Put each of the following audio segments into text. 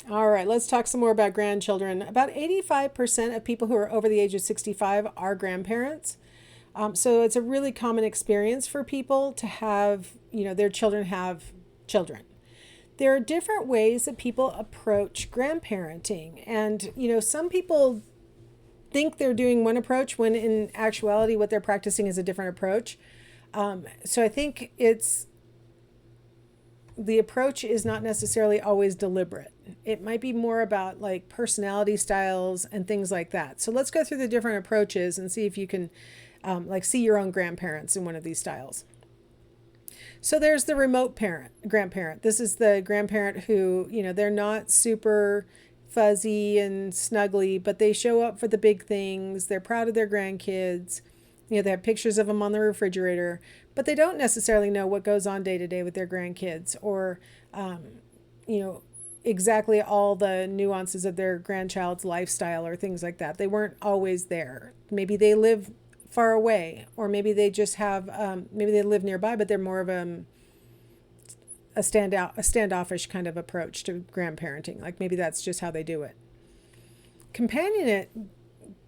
All right, let's talk some more about grandchildren. About 85% of people who are over the age of 65 are grandparents. So it's a really common experience for people to have, their children have children. There are different ways that people approach grandparenting. And, some people think they're doing one approach when in actuality, what they're practicing is a different approach. So I think the approach is not necessarily always deliberate. It might be more about like personality styles and things like that. So let's go through the different approaches and see if you can like see your own grandparents in one of these styles. So there's the remote grandparent. This is the grandparent who, they're not super fuzzy and snuggly, but they show up for the big things. They're proud of their grandkids. They have pictures of them on the refrigerator, but they don't necessarily know what goes on day to day with their grandkids or, you know, exactly all the nuances of their grandchild's lifestyle or things like that. They weren't always there. Maybe they live far away, or maybe they just have, maybe they live nearby, but they're more of a standoffish kind of approach to grandparenting. Like maybe that's just how they do it. Companionate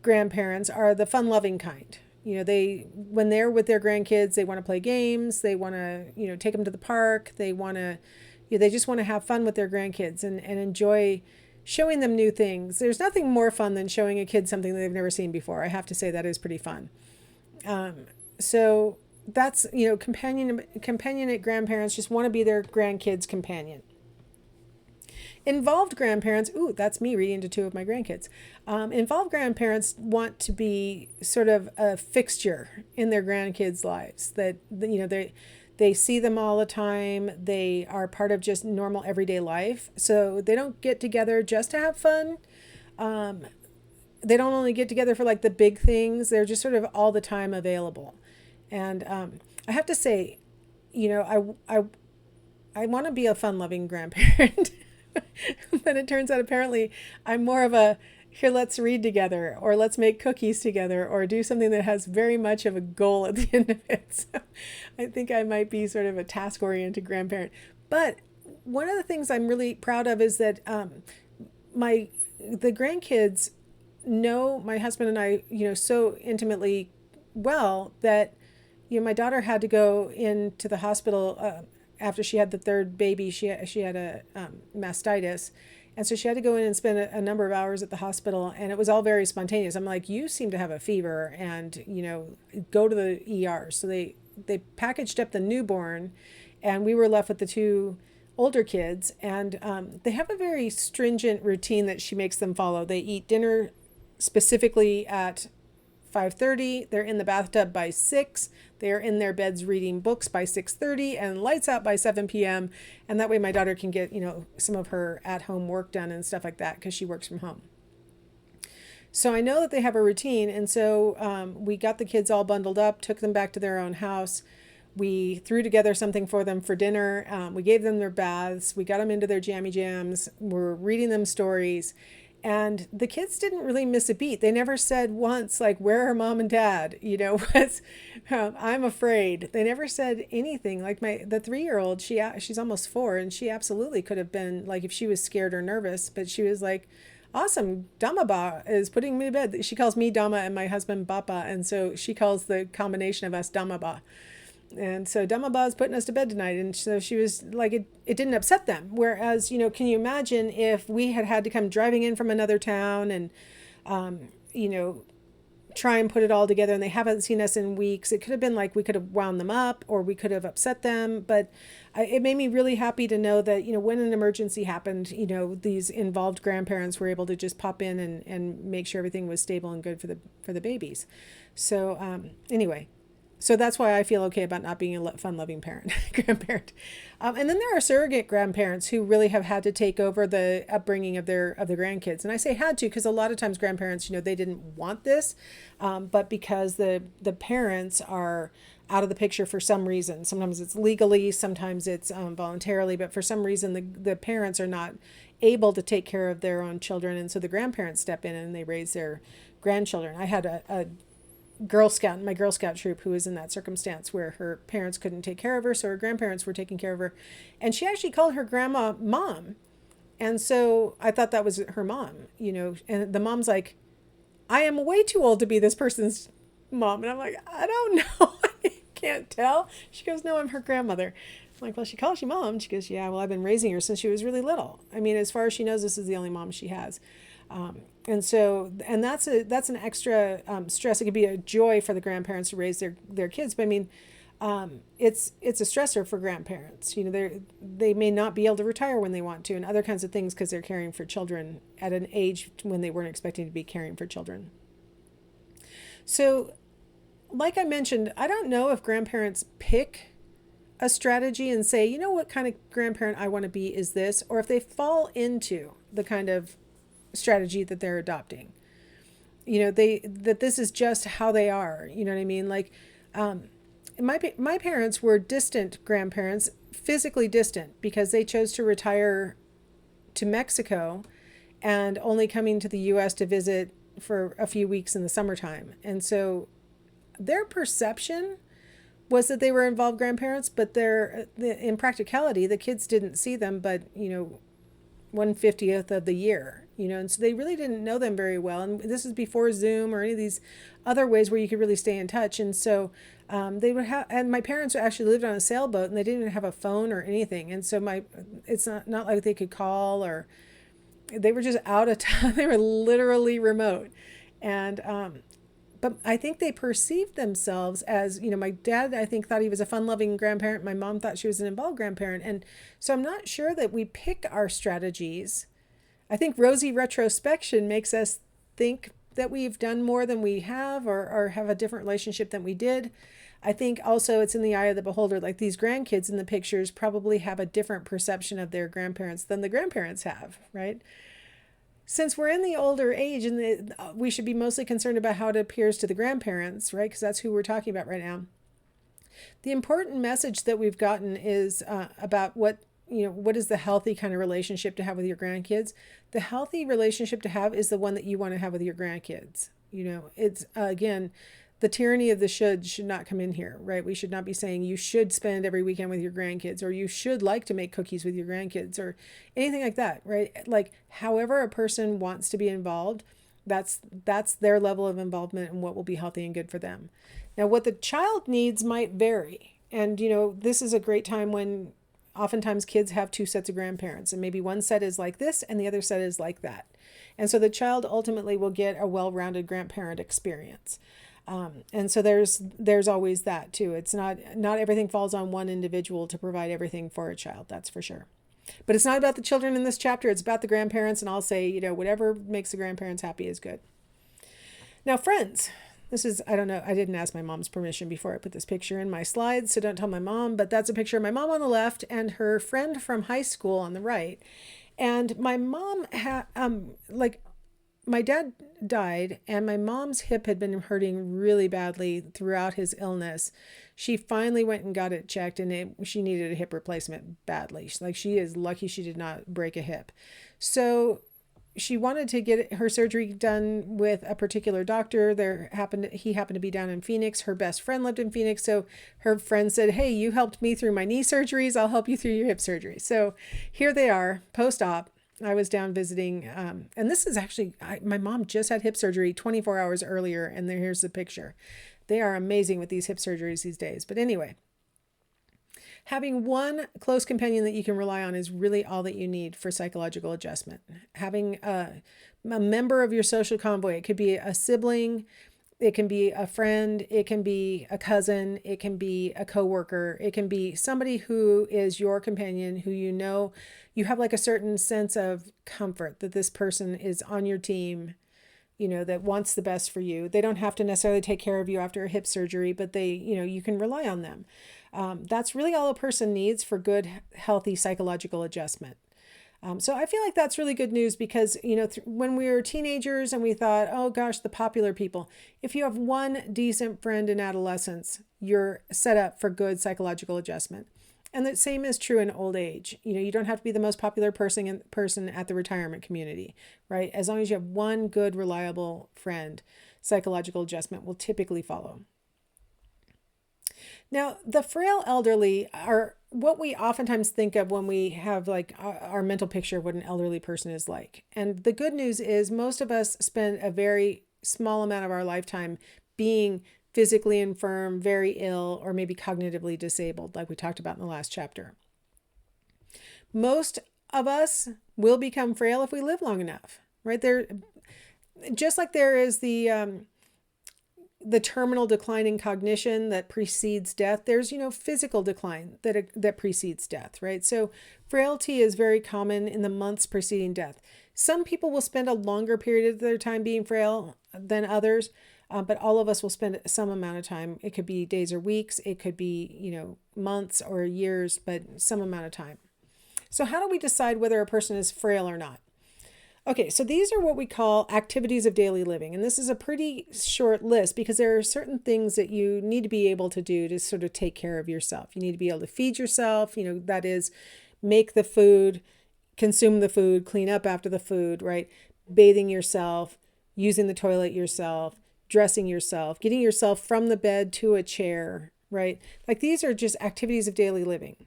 grandparents are the fun-loving kind. They when they're with their grandkids, they want to play games. They want to, take them to the park. They want to, they just want to have fun with their grandkids and enjoy showing them new things. There's nothing more fun than showing a kid something they've never seen before. I have to say that is pretty fun. So that's, companionate grandparents just want to be their grandkids' companion. Involved grandparents, ooh, that's me reading to two of my grandkids. Involved grandparents want to be sort of a fixture in their grandkids' lives. That they see them all the time. They are part of just normal everyday life. So they don't get together just to have fun. They don't only get together for like the big things. They're just sort of all the time available. And I have to say, I want to be a fun-loving grandparent. But it turns out apparently I'm more of a here, let's read together, or let's make cookies together, or do something that has very much of a goal at the end of it. So I think I might be sort of a task-oriented grandparent. But one of the things I'm really proud of is that the grandkids know my husband and I, so intimately well that, my daughter had to go into the hospital after she had the third baby. She had a mastitis. And so she had to go in and spend a number of hours at the hospital, and it was all very spontaneous. I'm like, you seem to have a fever, and, go to the ER. So they packaged up the newborn, and we were left with the two older kids. And they have a very stringent routine that she makes them follow. They eat dinner specifically at 5:30. They're in the bathtub by 6. They're in their beds reading books by 6:30 and lights out by 7 p.m. And that way my daughter can get, some of her at-home work done and stuff like that because she works from home. So I know that they have a routine. And so we got the kids all bundled up, took them back to their own house. We threw together something for them for dinner. We gave them their baths. We got them into their jammy jams. We're reading them stories. And the kids didn't really miss a beat. They never said once, like, where are mom and dad? I'm afraid. They never said anything. Like the 3-year-old, she's almost 4, and she absolutely could have been like, if she was scared or nervous, but she was like, awesome, Damaba is putting me to bed. She calls me Dama and my husband Bapa. And so she calls the combination of us Damaba. And so Damaba is putting us to bed tonight. And so she was like, it didn't upset them. Whereas, can you imagine if we had to come driving in from another town and, try and put it all together, and they haven't seen us in weeks. It could have been like we could have wound them up, or we could have upset them. But it made me really happy to know that, when an emergency happened, these involved grandparents were able to just pop in and make sure everything was stable and good for the babies. So anyway. So that's why I feel okay about not being a fun-loving grandparent. And then there are surrogate grandparents who really have had to take over the upbringing of the grandkids. And I say had to because a lot of times grandparents, they didn't want this, but because the parents are out of the picture for some reason. Sometimes it's legally, sometimes it's voluntarily, but for some reason the parents are not able to take care of their own children, and so the grandparents step in and they raise their grandchildren. I had a Girl Scout in my Girl Scout troop who was in that circumstance where her parents couldn't take care of her, so her grandparents were taking care of her, and she actually called her grandma mom. And so I thought that was her mom, and the mom's like, I am way too old to be this person's mom. And I'm like, I don't know. I can't tell. She goes, no, I'm her grandmother. I'm like, well, she calls you mom. She goes, yeah, well, I've been raising her since she was really little. I mean, as far as she knows, this is the only mom she has. And that's an extra stress. It could be a joy for the grandparents to raise their kids. But I mean, it's a stressor for grandparents. They may not be able to retire when they want to, and other kinds of things because they're caring for children at an age when they weren't expecting to be caring for children. So, like I mentioned, I don't know if grandparents pick a strategy and say, what kind of grandparent I want to be is this, or if they fall into the kind of strategy that they're adopting. That this is just how they are. You know what I mean? Like, my parents were distant grandparents, physically distant, because they chose to retire to Mexico and only coming to the U.S. to visit for a few weeks in the summertime. And so their perception was that they were involved grandparents, but in practicality, the kids didn't see them, but 1/50th of the year, and so they really didn't know them very well. And this is before Zoom or any of these other ways where you could really stay in touch. And so they would have, and my parents actually lived on a sailboat and they didn't even have a phone or anything. And so it's not like they could call, or they were just out of town. They were literally remote. And, but I think they perceived themselves as, my dad, I think, thought he was a fun-loving grandparent. My mom thought she was an involved grandparent. And so I'm not sure that we pick our strategies. I think rosy retrospection makes us think that we've done more than we have, or have a different relationship than we did. I think also it's in the eye of the beholder. Like, these grandkids in the pictures probably have a different perception of their grandparents than the grandparents have, right? Since we're in the older age, and we should be mostly concerned about how it appears to the grandparents, right? Because that's who we're talking about right now. The important message that we've gotten is about what is the healthy kind of relationship to have with your grandkids. The healthy relationship to have is the one that you want to have with your grandkids. It's again, the tyranny of the should not come in here, right? We should not be saying you should spend every weekend with your grandkids, or you should like to make cookies with your grandkids, or anything like that, right? Like, however a person wants to be involved, that's their level of involvement and what will be healthy and good for them. Now, what the child needs might vary. And, this is a great time when oftentimes kids have two sets of grandparents, and maybe one set is like this and the other set is like that. And so the child ultimately will get a well-rounded grandparent experience. And so there's always that too. It's not everything falls on one individual to provide everything for a child, that's for sure. But it's not about the children in this chapter, it's about the grandparents, and I'll say, whatever makes the grandparents happy is good. Now, friends, this is, I don't know, I didn't ask my mom's permission before I put this picture in my slides, so don't tell my mom, but that's a picture of my mom on the left and her friend from high school on the right. And my mom my dad died, and my mom's hip had been hurting really badly throughout his illness. She finally went and got it checked, and she needed a hip replacement badly. She is lucky she did not break a hip. So she wanted to get her surgery done with a particular doctor. He happened to be down in Phoenix. Her best friend lived in Phoenix. So her friend said, hey, you helped me through my knee surgeries. I'll help you through your hip surgery. So here they are, post-op. I was down visiting, and this is actually, my mom just had hip surgery 24 hours earlier, and here's the picture. They are amazing with these hip surgeries these days. But anyway, having one close companion that you can rely on is really all that you need for psychological adjustment. Having a member of your social convoy, it could be a sibling, it can be a friend, it can be a cousin, it can be a coworker, it can be somebody who is your companion, who you have like a certain sense of comfort that this person is on your team, that wants the best for you. They don't have to necessarily take care of you after a hip surgery, but you can rely on them. That's really all a person needs for good, healthy psychological adjustment. So I feel like that's really good news because, when we were teenagers and we thought, oh gosh, the popular people, if you have one decent friend in adolescence, you're set up for good psychological adjustment. And the same is true in old age. You don't have to be the most popular person at the retirement community, right? As long as you have one good, reliable friend, psychological adjustment will typically follow. Now, the frail elderly are what we oftentimes think of when we have like our mental picture of what an elderly person is like. And the good news is most of us spend a very small amount of our lifetime being physically infirm, very ill, or maybe cognitively disabled, like we talked about in the last chapter. Most of us will become frail if we live long enough, right? There, just like there is the terminal decline in cognition that precedes death, there's, physical decline that precedes death, right? So frailty is very common in the months preceding death. Some people will spend a longer period of their time being frail than others, but all of us will spend some amount of time. It could be days or weeks, it could be, months or years, but some amount of time. So how do we decide whether a person is frail or not? Okay, so these are what we call activities of daily living. And this is a pretty short list because there are certain things that you need to be able to do to sort of take care of yourself. You need to be able to feed yourself, that is, make the food, consume the food, clean up after the food, right? Bathing yourself, using the toilet yourself, dressing yourself, getting yourself from the bed to a chair, right? Like these are just activities of daily living.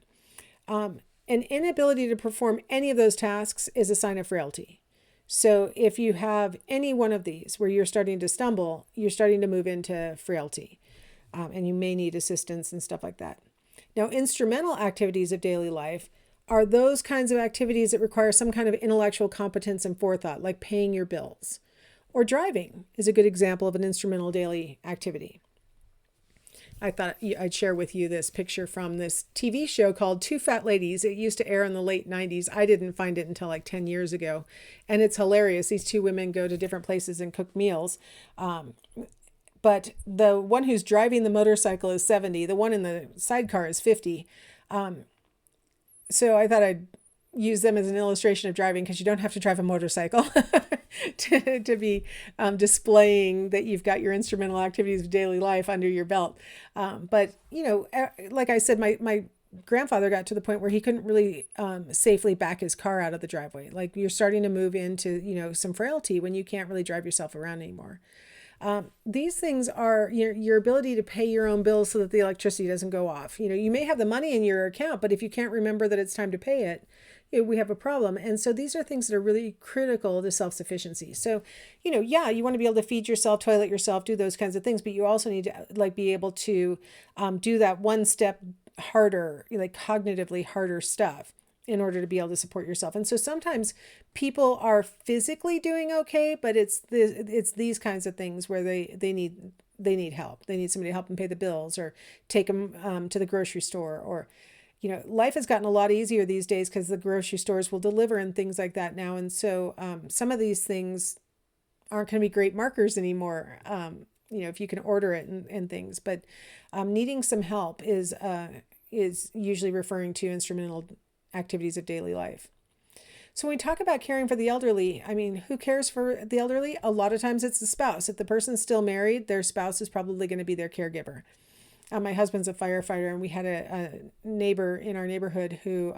An inability to perform any of those tasks is a sign of frailty. So if you have any one of these where you're starting to stumble, you're starting to move into frailty, and you may need assistance and stuff like that. Now, instrumental activities of daily life are those kinds of activities that require some kind of intellectual competence and forethought, like paying your bills. Or driving is a good example of an instrumental daily activity. I thought I'd share with you this picture from this TV show called Two Fat Ladies. It used to air in the late 90s. I didn't find it until like 10 years ago. And it's hilarious. These two women go to different places and cook meals. But the one who's driving the motorcycle is 70. The one in the sidecar is 50. So I thought I'd use them as an illustration of driving because you don't have to drive a motorcycle to be displaying that you've got your instrumental activities of daily life under your belt. But, like I said, my grandfather got to the point where he couldn't really safely back his car out of the driveway. Like you're starting to move into, some frailty when you can't really drive yourself around anymore. These things are your ability to pay your own bills so that the electricity doesn't go off. You may have the money in your account, but if you can't remember that it's time to pay it, we have a problem. And so these are things that are really critical to self-sufficiency. So, you want to be able to feed yourself, toilet yourself, do those kinds of things, but you also need to be able to do that one step harder, cognitively harder stuff in order to be able to support yourself. And so sometimes people are physically doing okay, but it's these kinds of things where they need help. They need somebody to help them pay the bills or take them to the grocery store, or life has gotten a lot easier these days because the grocery stores will deliver and things like that now. And so some of these things aren't going to be great markers anymore, if you can order it and things. But needing some help is usually referring to instrumental activities of daily life. So when we talk about caring for the elderly, who cares for the elderly? A lot of times it's the spouse. If the person's still married, their spouse is probably going to be their caregiver. My husband's a firefighter, and we had a neighbor in our neighborhood who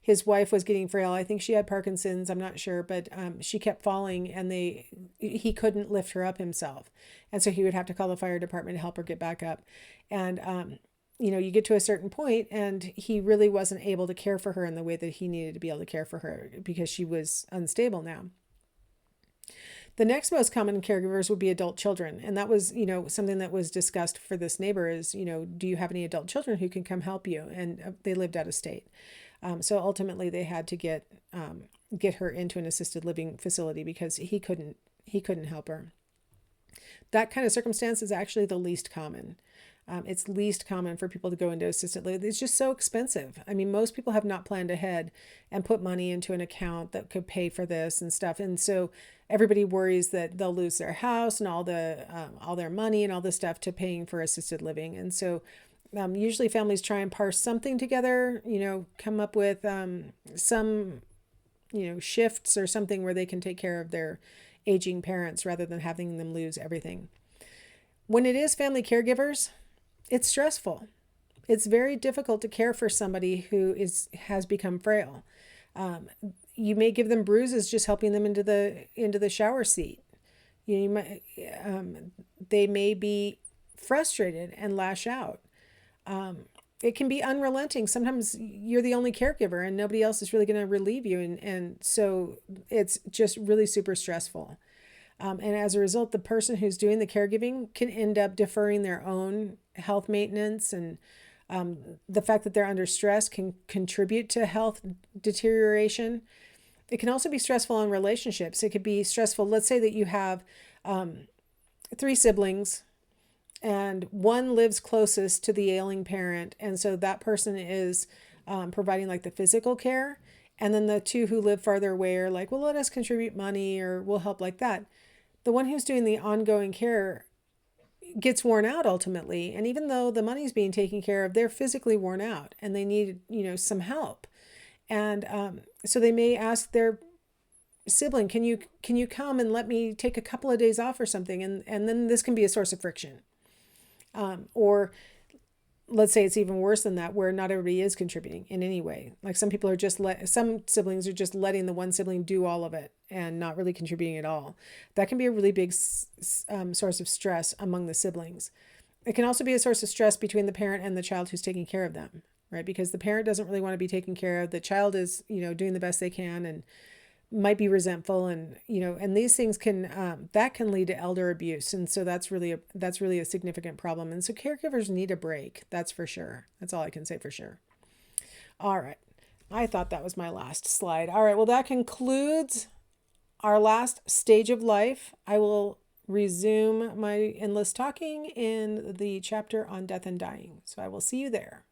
his wife was getting frail. I think she had Parkinson's, I'm not sure, but she kept falling and he couldn't lift her up himself. And so he would have to call the fire department to help her get back up. And, you get to a certain point and he really wasn't able to care for her in the way that he needed to be able to care for her because she was unstable now. The next most common caregivers would be adult children. And that was, something that was discussed for this neighbor is, do you have any adult children who can come help you? And they lived out of state. So ultimately they had to get her into an assisted living facility because he couldn't help her. That kind of circumstance is actually the least common. It's least common for people to go into assisted living. It's just so expensive. Most people have not planned ahead and put money into an account that could pay for this and stuff. And so everybody worries that they'll lose their house and all their money and all this stuff to paying for assisted living. And so usually families try and parse something together, come up with some, shifts or something where they can take care of their aging parents rather than having them lose everything. When it is family caregivers, it's stressful. It's very difficult to care for somebody who has become frail. You may give them bruises just helping them into the shower seat. They may be frustrated and lash out. It can be unrelenting. Sometimes you're the only caregiver and nobody else is really going to relieve you. And so it's just really super stressful. And as a result, the person who's doing the caregiving can end up deferring their own health maintenance. And the fact that they're under stress can contribute to health deterioration. It can also be stressful in relationships. It could be stressful. Let's say that you have 3 siblings and one lives closest to the ailing parent. And so that person is providing like the physical care. And then the 2 who live farther away are like, well, let us contribute money or we'll help like that. The one who's doing the ongoing care gets worn out ultimately. And even though the money's being taken care of, they're physically worn out and they need, some help. And so they may ask their sibling, can you come and let me take a couple of days off or something? And then this can be a source of friction. Or let's say it's even worse than that, where not everybody is contributing in any way. Like some people are some siblings are just letting the one sibling do all of it and not really contributing at all. That can be a really big source of stress among the siblings. It can also be a source of stress between the parent and the child who's taking care of them, right? Because the parent doesn't really want to be taken care of. The child is, doing the best they can and might be resentful, and and these things can that can lead to elder abuse, and so that's really a significant problem. And so caregivers need a break, that's for sure. That's all I can say for sure. All right, I thought that was my last slide. All right, well, that concludes our last stage of life. I will resume my endless talking in the chapter on death and dying, so I will see you there.